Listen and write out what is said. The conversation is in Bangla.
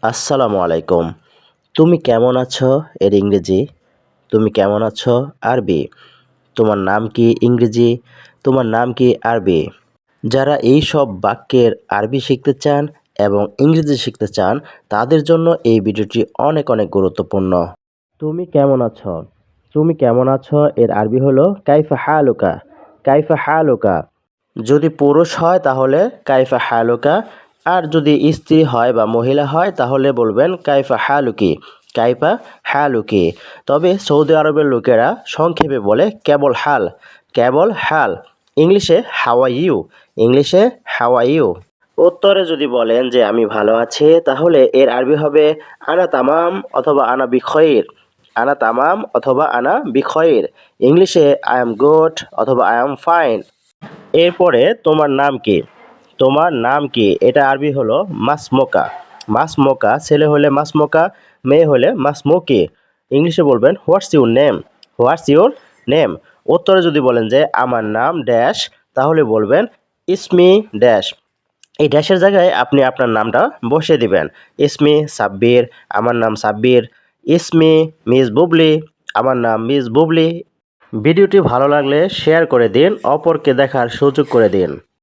আসসালামু আলাইকুম। তুমি কেমন আছো এর ইংরেজি, তুমি কেমন আছো আরবি, তোমার নাম কি ইংরেজি, তোমার নাম কি আরবি। যারা এই সব বাক্যের আরবি শিখতে চান এবং ইংরেজি শিখতে চান তাদের জন্য এই ভিডিওটি অনেক অনেক গুরুত্বপূর্ণ। তুমি কেমন আছো, তুমি কেমন আছো এর আরবি হলো কাইফা হালুকা, কাইফা হালুকা। যদি পুরুষ হয় তাহলে কাইফা হালুকা, আর যদি স্ত্রী হয় বা মহিলা হয় তাহলে বলবেন কাইফা হালুকি, কাইফা হালুকি। তবে সৌদি আরবের লোকেরা সংক্ষেপে বলে কেবল হাল, কেবল হাল। ইংলিশে হাউ আর ইউ, ইংলিশে হাউ আর ইউ। উত্তরে যদি বলেন যে আমি ভালো আছি তাহলে এর আরবি হবে আনা তামাম অথবা আনা বিখয়ের, আনা তামাম অথবা আনা বিখয়ের। ইংলিশে আই এম গুড অথবা আই এম ফাইন। এরপরে তোমার নাম কি, তোমার নাম কি, এটা আরবি হলো মাসমোকা, মাসমোকা। ছেলে হলে মাসমোকা, মেয়ে হলে মাসমোকি। ইংলিশে বলবেন what's your name, what's your name. উত্তরে যদি বলেন যে আমার নাম ড্যাশ তাহলে বলবেন ইসমি ড্যাশ। এই ড্যাশের জায়গায় আপনি আপনার নামটা বসিয়ে দিবেন। ইসমি সাব্বির, আমার নাম সাব্বির। ইসমি মিস বুবলি, আমার নাম মিস বুবলি। ভিডিওটি ভালো লাগলে শেয়ার করে দিন, অপরকে দেখার সুযোগ করে দিন।